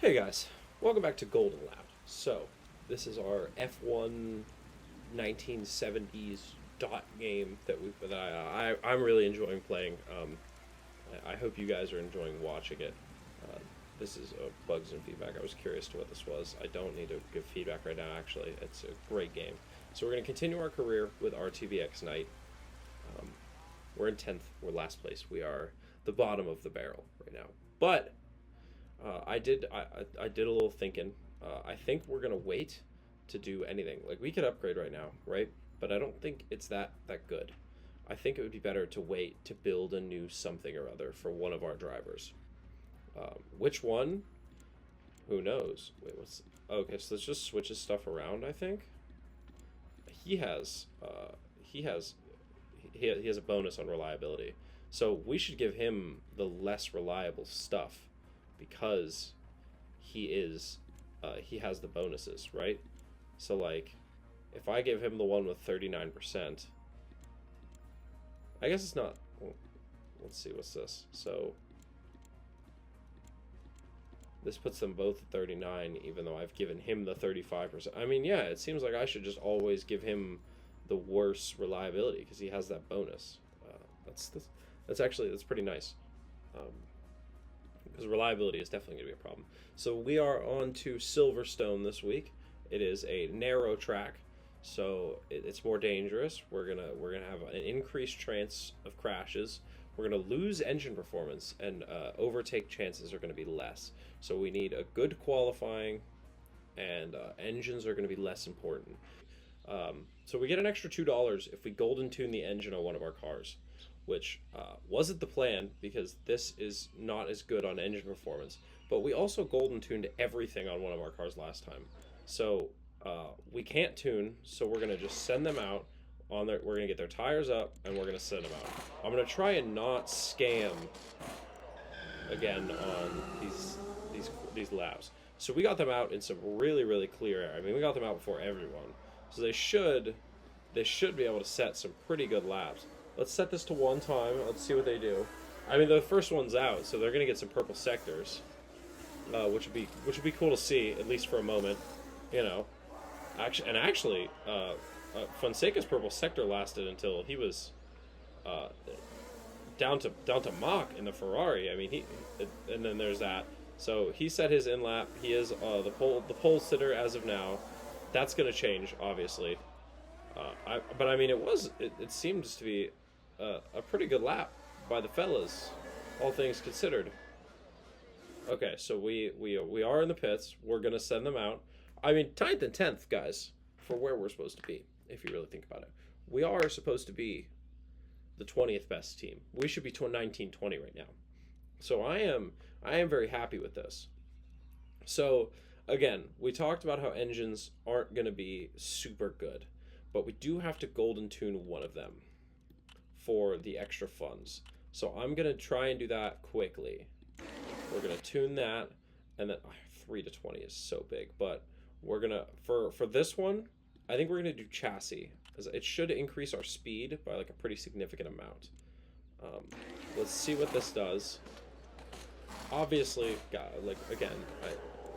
Hey guys, welcome back to Golden Lab. So, this is our F1 1970s dot game I'm really enjoying playing. I hope you guys are enjoying watching it. Uh, this is bugs and feedback. I was curious to what this was. I don't need to give feedback right now, actually. It's a great game. So, we're going to continue our career with RTVX Knight. Um, we're in 10th. We're last place. We are the bottom of the barrel right now. But I did a little thinking. I think we're gonna wait to do anything. Like we could upgrade right now, right? But I don't think it's that good. I think it would be better to wait to build a new something or other for one of our drivers. Which one? Who knows? Wait, what's okay? So let's just switch his stuff around. I think he has he has he has a bonus on reliability, so we should give him the less reliable stuff because he has the bonuses, right? So like if I give him the one with 39%, I guess it's not, well, let's see, what's this? So this puts them both at 39 even though I've given him the 35%. I mean, yeah, it seems like I should just always give him the worse reliability because he has that bonus. That's pretty nice. Because reliability is definitely going to be a problem. So we are on to Silverstone this week. It is a narrow track, so it's more dangerous. We're gonna have an increased chance of crashes. We're gonna lose engine performance, and overtake chances are going to be less. So we need a good qualifying, and engines are going to be less important. So we get an extra $2 if we golden tune the engine on one of our cars, which wasn't the plan because this is not as good on engine performance. But we also golden tuned everything on one of our cars last time. So we can't tune, so we're going to just send them out. We're going to get their tires up, and we're going to send them out. I'm going to try and not scam again on these labs. So we got them out in some really, really clear air. I mean, we got them out before everyone. So they should be able to set some pretty good laps. Let's set this to one time. Let's see what they do. I mean, the first one's out, so they're gonna get some purple sectors, which would be cool to see at least for a moment, you know. Actually, Fonseca's purple sector lasted until he was down to Mach in the Ferrari. I mean, and then there's that. So he set his in lap. He is the pole sitter as of now. That's gonna change, obviously. But I mean, it seems to be a pretty good lap by the fellas, all things considered. Okay, so we are in the pits. We're gonna send them out. I mean, 9th and 10th, guys, for where we're supposed to be, if you really think about it. We are supposed to be the 20th best team. We should be 19-20 right now. So I am very happy with this. So again, we talked about how engines aren't gonna be super good, but we do have to golden tune one of them for the extra funds. So I'm gonna try and do that quickly. We're gonna tune that, and then 3 to 20 is so big, but we're gonna for this one, I think we're gonna do chassis, because it should increase our speed by like a pretty significant amount. Let's see what this does. Obviously, like again,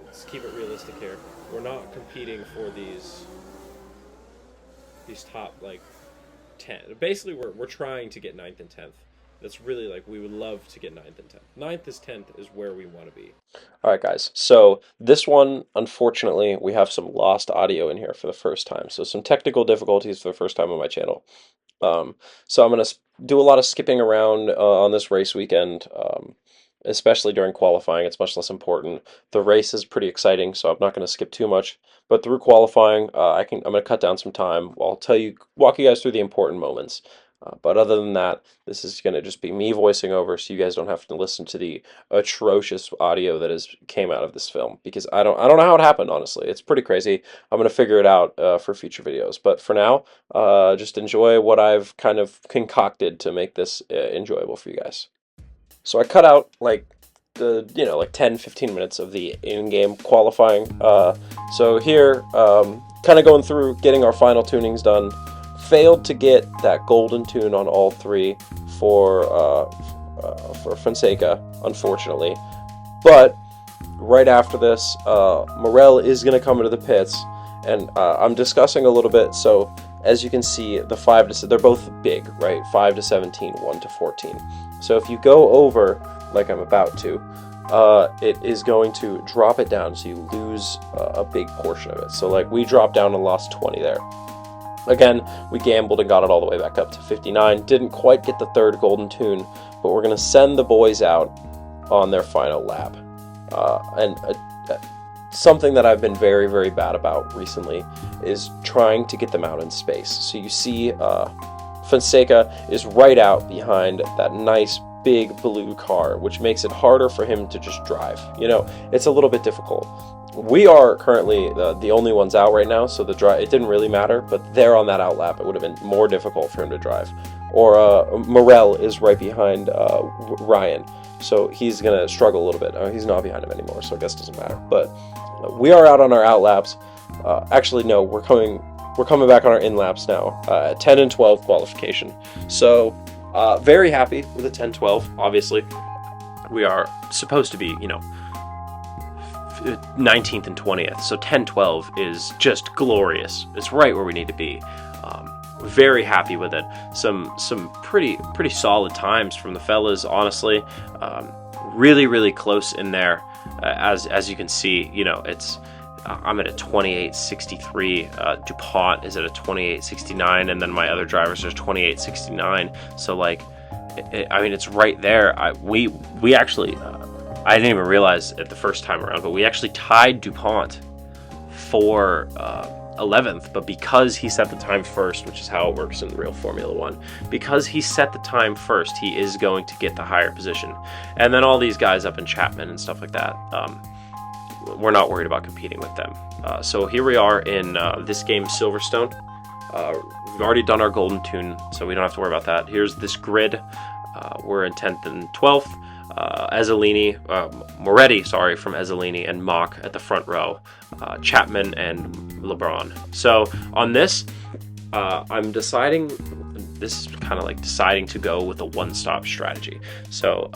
let's keep it realistic here. We're not competing for these top like 10. Basically, we're trying to get 9th and 10th. That's really like we would love to get 9th and 10th. 9th is 10th is where we want to be. All right, guys. So this one, unfortunately, we have some lost audio in here for the first time. So some technical difficulties for the first time on my channel. So I'm gonna do a lot of skipping around on this race weekend. Especially during qualifying, it's much less important. The race is pretty exciting, so I'm not going to skip too much. But through qualifying, I'm going to cut down some time. I'll walk you guys through the important moments. But other than that, this is going to just be me voicing over, so you guys don't have to listen to the atrocious audio that came out of this film, because I don't know how it happened. Honestly, it's pretty crazy. I'm going to figure it out for future videos. But for now, just enjoy what I've kind of concocted to make this enjoyable for you guys. So I cut out like the like 10-15 minutes of the in-game qualifying. So here, kind of going through getting our final tunings done. Failed to get that golden tune on all three for Fonseca, unfortunately. But right after this, Morel is going to come into the pits, and I'm discussing a little bit. So as you can see, the 5 to, they're both big, right? 5 to 17, 1 to 14. So if you go over, like I'm about to, it is going to drop it down, so you lose a big portion of it. So like we dropped down and lost 20 there. Again, we gambled and got it all the way back up to 59. Didn't quite get the third golden tune, but we're going to send the boys out on their final lap. Something that I've been very, very bad about recently is trying to get them out in space. So you see Fonseca is right out behind that nice big blue car, which makes it harder for him to just drive. You know, it's a little bit difficult. We are currently the only ones out right now, so it didn't really matter, but they're on that out lap. It would have been more difficult for him to drive. Or Morel is right behind Ryan, so he's going to struggle a little bit. He's not behind him anymore, so I guess it doesn't matter. But we are out on our out laps. Actually, no, we're coming back on our in laps now. 10 and 12 qualification. So very happy with the 10-12. Obviously, we are supposed to be, 19th and 20th, so 10-12 is just glorious. It's right where we need to be. Very happy with it. Some pretty solid times from the fellas, honestly. Really close in there. As you can see, it's I'm at a 28.63. DuPont is at a 28.69, and then my other drivers are 28.69. So like, it's right there. We actually. I didn't even realize it the first time around, but we actually tied DuPont for 11th, but because he set the time first, which is how it works in the real Formula One, because he set the time first, he is going to get the higher position. And then all these guys up in Chapman and stuff like that, we're not worried about competing with them. So here we are in this game, Silverstone. We've already done our golden tune, so we don't have to worry about that. Here's this grid. We're in 10th and 12th. Moretti from Ezzolini, and Mach at the front row, Chapman and LeBron. So on this, I'm deciding, this is kind of like deciding to go with a one-stop strategy. So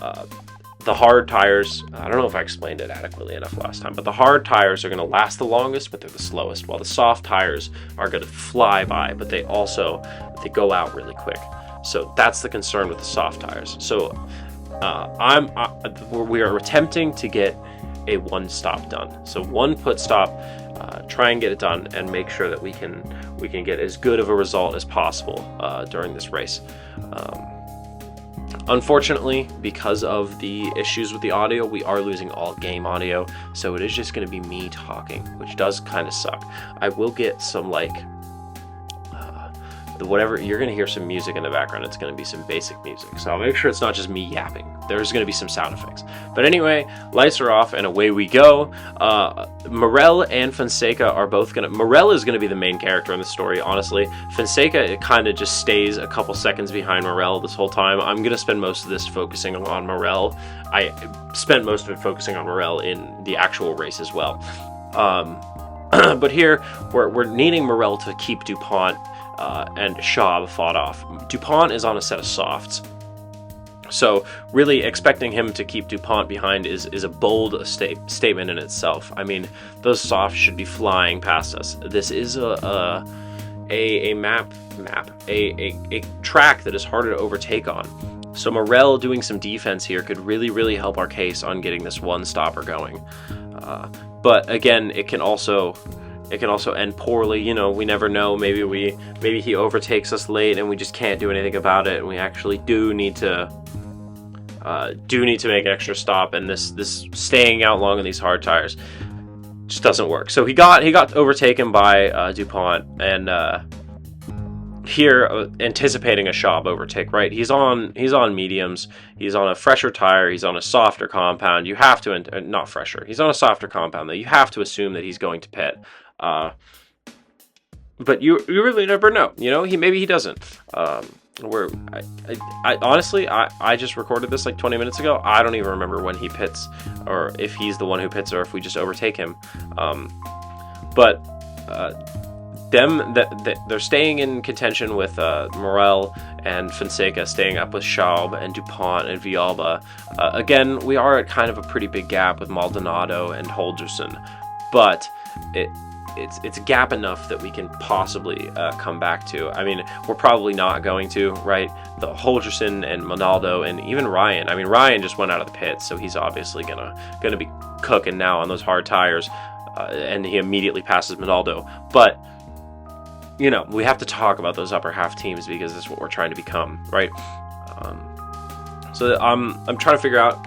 the hard tires, I don't know if I explained it adequately enough last time, but the hard tires are going to last the longest, but they're the slowest, while the soft tires are going to fly by, but they go out really quick. So that's the concern with the soft tires. So we are attempting to get a one stop done. So one pit stop, try and get it done, and make sure that we can get as good of a result as possible during this race. Unfortunately, because of the issues with the audio, we are losing all game audio, so it is just going to be me talking, which does kind of suck. I will get some whatever, you're going to hear some music in the background. It's going to be some basic music, so I'll make sure it's not just me yapping. There's going to be some sound effects. But anyway, lights are off and away we go. Morel and Fonseca are both Morel is going to be the main character in the story, honestly. Fonseca, it kind of just stays a couple seconds behind Morel this whole time. I'm going to spend most of this focusing on Morel. I spent most of it focusing on Morel in the actual race as well. But here, we're needing Morel to keep DuPont and Schaub fought off. DuPont is on a set of softs, so really expecting him to keep DuPont behind is a bold statement in itself. I mean, those softs should be flying past us. This is a track that is harder to overtake on. So Morel doing some defense here could really help our case on getting this one stopper going. But again, it can also end poorly. We never know. Maybe he overtakes us late and we just can't do anything about it, and we actually do need to make an extra stop, and this staying out long on these hard tires just doesn't work. So he got overtaken by DuPont, and here anticipating a Schaub overtake, right? He's on mediums. He's on a fresher tire. He's on a softer compound. You have to not fresher. He's on a softer compound though. You have to assume that he's going to pit. But you really never know. Maybe he doesn't. Honestly, I just recorded this like 20 minutes ago. I don't even remember when he pits, or if he's the one who pits, or if we just overtake him. But they're staying in contention with Morel and Fonseca, staying up with Schaub and DuPont and Villalba. Again, we are at kind of a pretty big gap with Maldonado and Holgerson, but it's a gap enough that we can possibly come back to. I mean, we're probably not going to, right? The Holgerson and Monaldo and even Ryan. I mean, Ryan just went out of the pits, so he's obviously gonna be cooking now on those hard tires, and he immediately passes Monaldo. But you know, we have to talk about those upper half teams because that's what we're trying to become, right? So I'm trying to figure out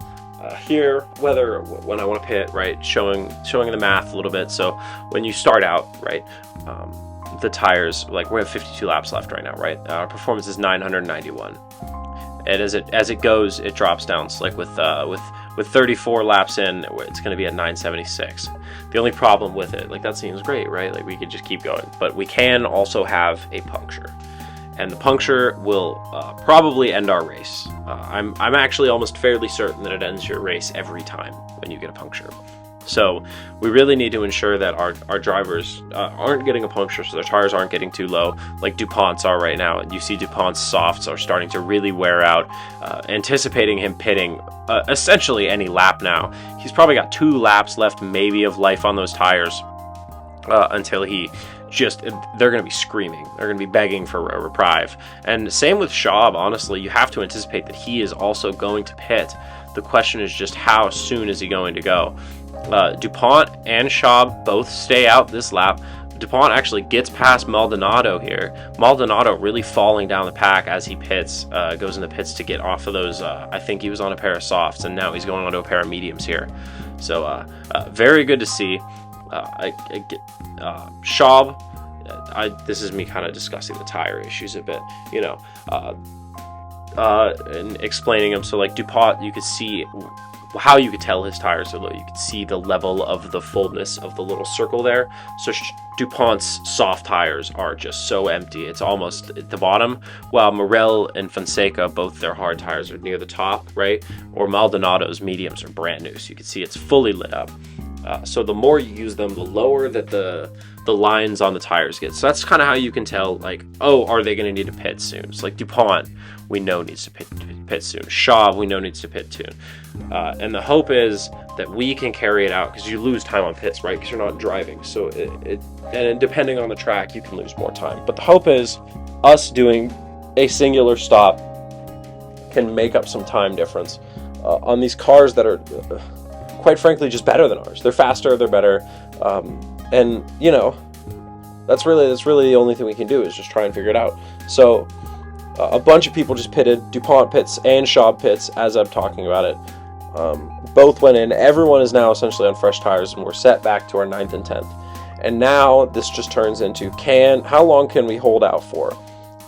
here whether when I want to pit, right, showing the math a little bit. So when you start out, right, the tires, like we have 52 laps left right now, right? Our performance is 991, and as it goes, it drops down. So like with 34 laps in, it's going to be at 976. The only problem with it, like that seems great, right? Like we could just keep going, but we can also have a puncture, and the puncture will probably end our race. I'm actually almost fairly certain that it ends your race every time when you get a puncture. So we really need to ensure that our drivers aren't getting a puncture, so their tires aren't getting too low, like DuPont's are right now. And you see DuPont's softs are starting to really wear out, anticipating him pitting essentially any lap now. He's probably got 2 laps left maybe of life on those tires until they're going to be screaming. They're going to be begging for a reprieve. And same with Schaub, honestly. You have to anticipate that he is also going to pit. The question is just how soon is he going to go? DuPont and Schaub both stay out this lap. DuPont actually gets past Maldonado here. Maldonado really falling down the pack as he pits, goes in the pits to get off of those. I think he was on a pair of softs, and now he's going on to a pair of mediums here. So very good to see. Schaub, this is me kind of discussing the tire issues a bit, you know, and explaining them. So like DuPont, you could see how you could tell his tires are low. You could see the level of the fullness of the little circle there. So DuPont's soft tires are just so empty. It's almost at the bottom, while Morel and Fonseca, both their hard tires are near the top, right? Or Maldonado's mediums are brand new. So you can see it's fully lit up. So the more you use them, the lower that the lines on the tires get. So that's kind of how you can tell, like, oh, are they going to need to pit soon? So like DuPont, we know needs to pit soon. Schaub, we know needs to pit soon. And the hope is that we can carry it out, because you lose time on pits, right? Because you're not driving. So and depending on the track, you can lose more time. But the hope is us doing a singular stop can make up some time difference on these cars that are, quite frankly, just better than ours. They're faster, they're better. And, you know, that's really the only thing we can do is just try and figure it out. So a bunch of people just pitted. DuPont pits and Schaub pits as I'm talking about it. Both went in. Everyone is now essentially on fresh tires, and we're set back to our 9th and 10th. And now this just turns into how long can we hold out for?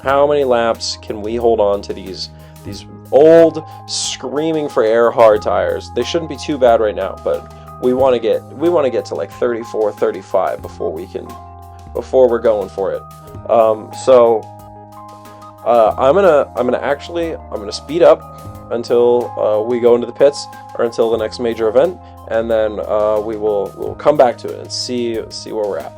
How many laps can we hold on to these old, screaming for air hard tires? They shouldn't be too bad right now, but we want to get to like 34, 35 before we're going for it. I'm gonna speed up until we go into the pits, or until the next major event, and then we'll come back to it and see where we're at.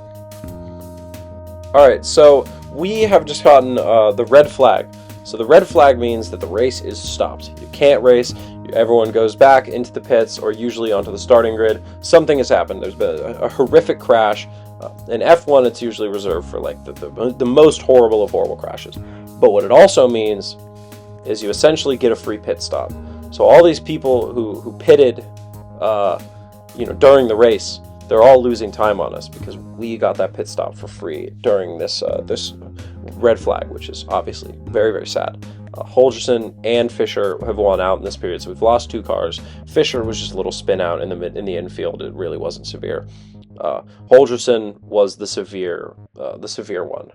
All right, so we have just gotten the red flag. So the red flag means that the race is stopped. You can't race. Everyone goes back into the pits, or usually onto the starting grid. Something has happened. There's been a horrific crash. In F1, it's usually reserved for like the most horrible of horrible crashes. But what it also means is you essentially get a free pit stop. So all these people who pitted, during the race, they're all losing time on us because we got that pit stop for free during this red flag, which is obviously very, very sad. Holgerson and Fisher have won out in this period, so we've lost 2 cars. Fisher was just a little spin out in the infield. It really wasn't severe. Holgerson was the severe one,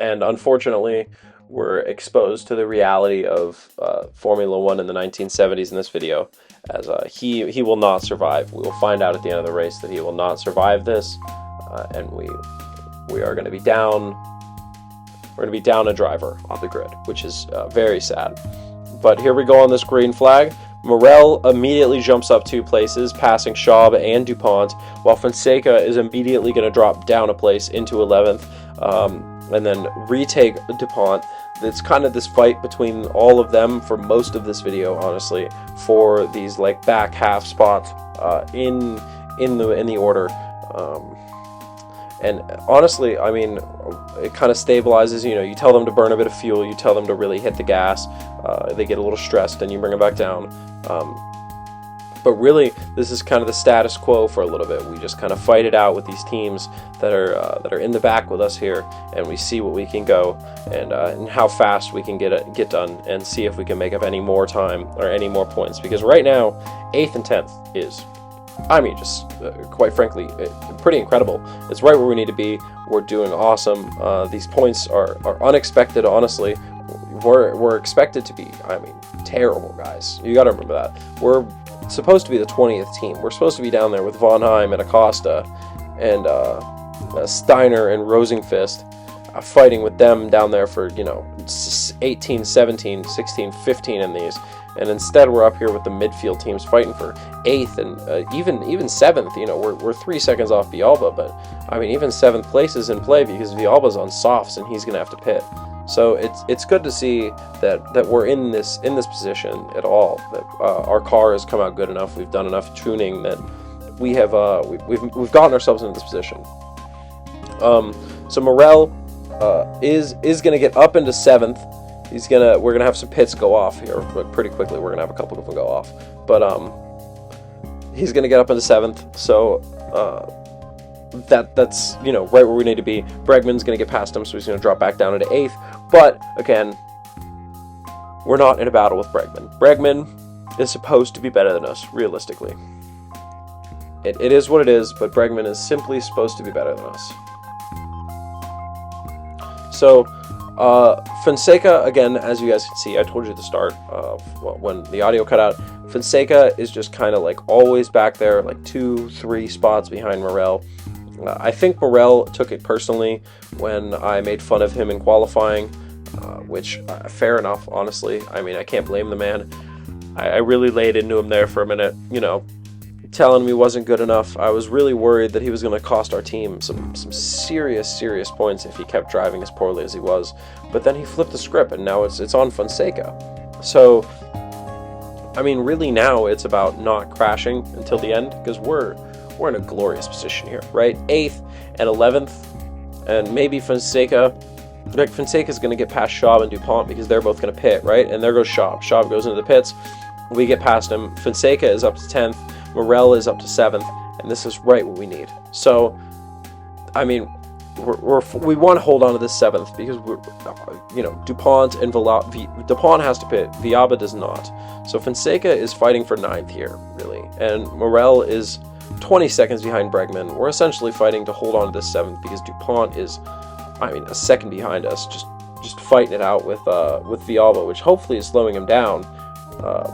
and unfortunately, we're exposed to the reality of Formula One in the 1970s in this video, as he will not survive. We will find out at the end of the race that he will not survive this, and we are going to be down. We're going to be down a driver off the grid, which is very sad. But here we go on this green flag. Morel immediately jumps up 2 places, passing Schaub and DuPont, while Fonseca is immediately going to drop down a place into 11th, and then retake DuPont. It's kind of this fight between all of them for most of this video, honestly, for these like back half spots in the order. And honestly, I mean, it kind of stabilizes. You tell them to burn a bit of fuel, you tell them to really hit the gas. They get a little stressed, and you bring them back down. But really, this is kind of the status quo for a little bit. We just kind of fight it out with these teams that are in the back with us here, and we see what we can go and how fast we can get done, and see if we can make up any more time or any more points. Because right now, 8th and 10th is, I mean, just quite frankly, pretty incredible. It's right where we need to be. We're doing awesome. These points are unexpected, honestly. We're expected to be, I mean, terrible, guys. You got to remember that. We're supposed to be the 20th team. We're supposed to be down there with Von Heim and Acosta and Steiner and Rosenqvist, fighting with them down there for 18, 17, 16, 15 in these. And instead, we're up here with the midfield teams fighting for 8th and even 7th. We're 3 seconds off Villalba, but I mean, even 7th place is in play because Villalba's on softs and he's going to have to pit. So it's good to see that we're in this position at all. That our car has come out good enough. We've done enough tuning that we have we've gotten ourselves into this position. So Morel is going to get up into 7th. We're gonna have some pits go off here, but pretty quickly. We're gonna have a couple of them go off, but he's gonna get up into 7th. So that's right where we need to be. Bregman's gonna get past him, so he's gonna drop back down into 8th. But again, we're not in a battle with Bregman. Bregman is supposed to be better than us, realistically. It is what it is, but Bregman is simply supposed to be better than us. So. Fonseca, again, as you guys can see, I told you at the start, when the audio cut out, Fonseca is just kind of like always back there, like 2-3 spots behind Morel. I think Morel took it personally when I made fun of him in qualifying, which, fair enough, honestly. I mean, I can't blame the man. I really laid into him there for a minute, telling him he wasn't good enough. I was really worried that he was going to cost our team some serious points if he kept driving as poorly as he was. But then he flipped the script, and now it's on Fonseca. So, I mean, really now it's about not crashing until the end, because we're in a glorious position here, right? 8th and 11th, and maybe Fonseca. Like, Fonseca's going to get past Schaub and DuPont because they're both going to pit, right? And there goes Schaub. Schaub goes into the pits. We get past him. Fonseca is up to 10th. Morel is up to 7th, and this is right what we need. So, I mean, we want to hold on to this 7th because DuPont and DuPont has to pit. Villalba does not. So Fonseca is fighting for 9th here, really, and Morel is 20 seconds behind Bregman. We're essentially fighting to hold on to this 7th because DuPont is, I mean, a second behind us, just fighting it out with Villalba, which hopefully is slowing him down.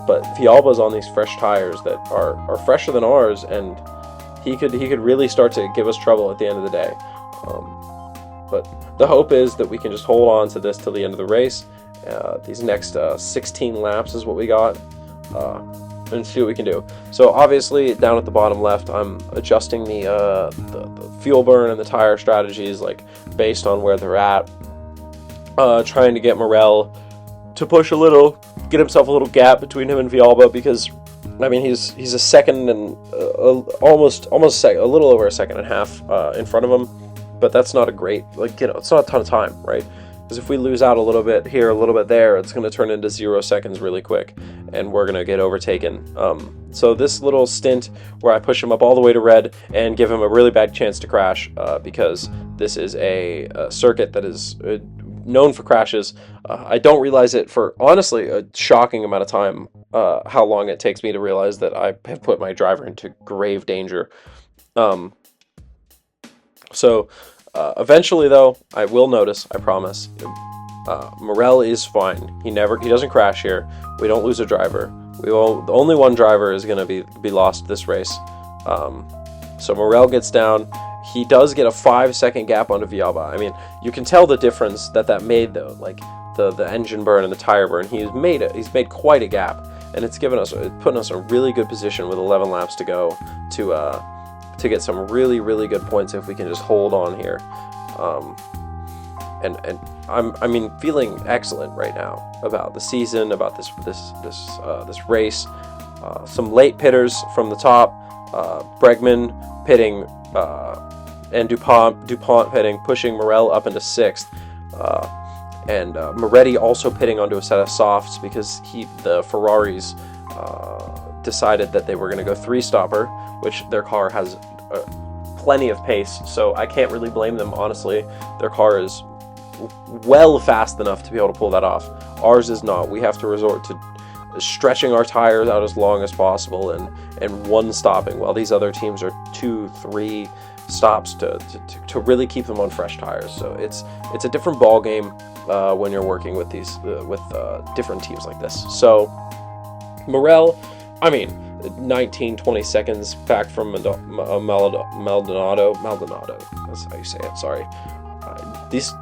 But Villalba's on these fresh tires that are fresher than ours, and he could really start to give us trouble at the end of the day. But the hope is that we can just hold on to this till the end of the race. These next 16 laps is what we got, and see what we can do. So obviously, down at the bottom left, I'm adjusting the fuel burn and the tire strategies, like based on where they're at. Trying to get Morel to push a little, get himself a little gap between him and Villalba, because I mean he's a second and almost a little over a second and a half in front of him, but that's not a great, it's not a ton of time, right? Because if we lose out a little bit here, a little bit there, it's going to turn into 0 seconds really quick, and we're going to get overtaken. So this little stint where I push him up all the way to red and give him a really bad chance to crash, because this is a circuit that is known for crashes. I don't realize it for, honestly, a shocking amount of time, how long it takes me to realize that I have put my driver into grave danger. Eventually, though, I will notice, I promise. Morel is fine. He doesn't crash here. We don't lose a driver. Only one driver is going to be lost this race. So Morel gets down. He does get a 5-second gap onto Villalba. I mean, you can tell the difference that made, though. Like the engine burn and the tire burn. He's made quite a gap, and it's putting us in a really good position with 11 laps to go to get some really, really good points if we can just hold on here. And I'm feeling excellent right now about the season, about this race. Some late pitters from the top, Bregman pitting, and DuPont pitting, pushing Morel up into 6th. And Moretti also pitting onto a set of softs because the Ferraris decided that they were going to go 3-stopper, which their car has plenty of pace, so I can't really blame them, honestly. Their car is well fast enough to be able to pull that off. Ours is not. We have to resort to stretching our tires out as long as possible and one stopping, while these other teams are 2-3 stops to really keep them on fresh tires. So it's a different ball game when you're working with these different teams like this. So Morel, 19-20 seconds back from Maldonado. That's how you say it. Sorry. These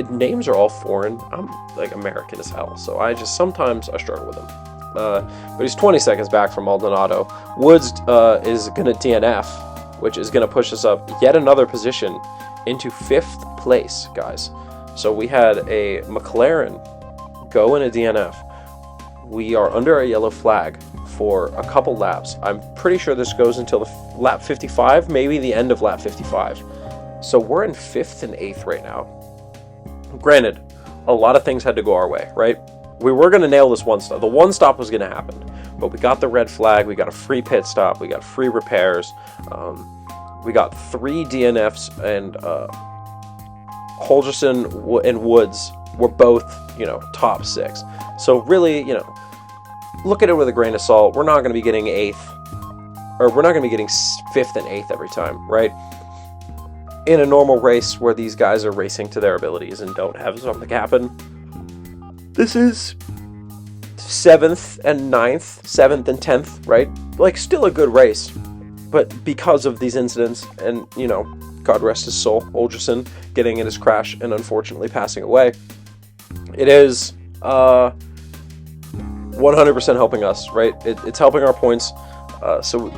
names are all foreign. I'm like American as hell, so sometimes I struggle with them. But he's 20 seconds back from Maldonado. Woods is going to DNF, which is going to push us up yet another position into 5th place, guys. So we had a McLaren go in a DNF. We are under a yellow flag for a couple laps. I'm pretty sure this goes until lap 55, maybe the end of lap 55. So we're in 5th and 8th right now. Granted, a lot of things had to go our way, right? We were going to nail this one stop. The one stop was going to happen, but we got the red flag. We got a free pit stop. We got free repairs. We got 3 DNFs, and Holgerson and Woods were both, top 6. So really, look at it with a grain of salt. We're not going to be getting 8th, or we're not going to be getting 5th and 8th every time, right? In a normal race where these guys are racing to their abilities and don't have something happen, this is 7th and 9th, 7th and 10th, right? Like, still a good race. But because of these incidents, and, God rest his soul, Holgerson getting in his crash and unfortunately passing away, it is 100% helping us, right? It's helping our points. So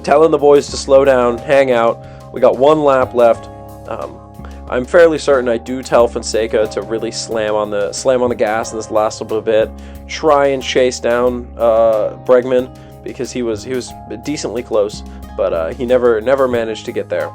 telling the boys to slow down, hang out. We got 1 lap left. I'm fairly certain I do tell Fonseca to really slam on the gas in this last little bit, try and chase down Bregman, because he was decently close, but he never managed to get there.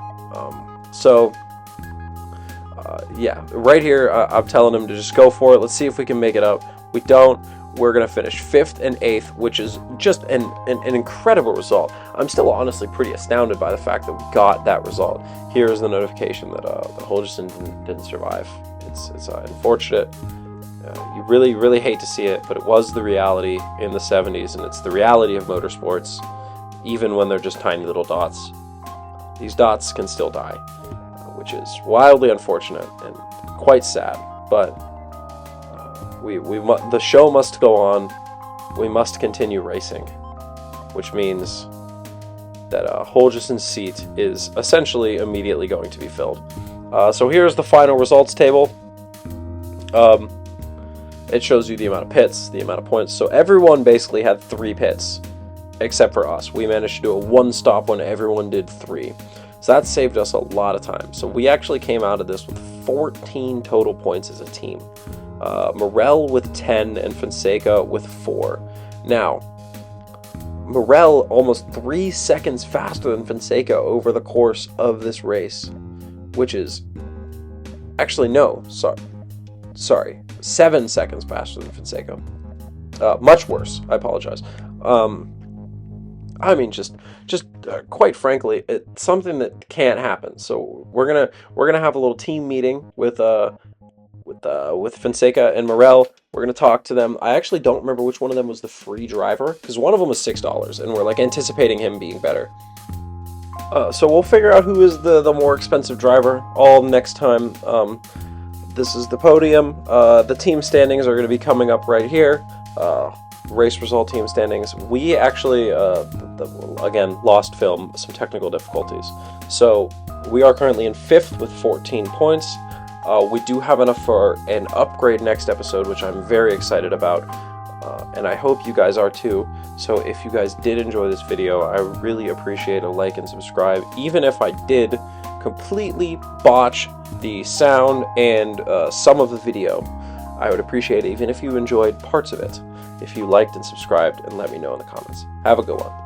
Yeah, right here I'm telling him to just go for it. Let's see if we can make it up. We don't. We're going to finish 5th and 8th, which is just an incredible result. I'm still honestly pretty astounded by the fact that we got that result. Here is the notification that Holgerson didn't survive. It's unfortunate. You really, really hate to see it, but it was the reality in the 70s, and it's the reality of motorsports, even when they're just tiny little dots. These dots can still die, which is wildly unfortunate and quite sad, but the show must go on. We must continue racing, which means that Holgerson's seat is essentially immediately going to be filled. So here's the final results table. It shows you the amount of pits, the amount of points. So everyone basically had 3 pits, except for us. We managed to do a 1-stop when everyone did 3. So that saved us a lot of time. So we actually came out of this with 14 total points as a team. Morel with 10 and Fonseca with 4. Now, Morel almost 3 seconds faster than Fonseca over the course of this race, which is actually sorry, 7 seconds faster than Fonseca. Much worse. I apologize. Just quite frankly, it's something that can't happen. So we're gonna have a little team meeting with Fonseca and Morel. We're gonna talk to them. I actually don't remember which one of them was the free driver, because one of them was $6, and we're anticipating him being better. So we'll figure out who is the more expensive driver all next time. This is the podium. The team standings are going to be coming up right here. Race result team standings. We actually, again, lost film, some technical difficulties. So we are currently in 5th with 14 points. We do have enough for an upgrade next episode, which I'm very excited about. and I hope you guys are too. So if you guys did enjoy this video, I really appreciate a like and subscribe, even if I did completely botch the sound and some of the video. I would appreciate it even if you enjoyed parts of it, if you liked and subscribed, and let me know in the comments. Have a good one.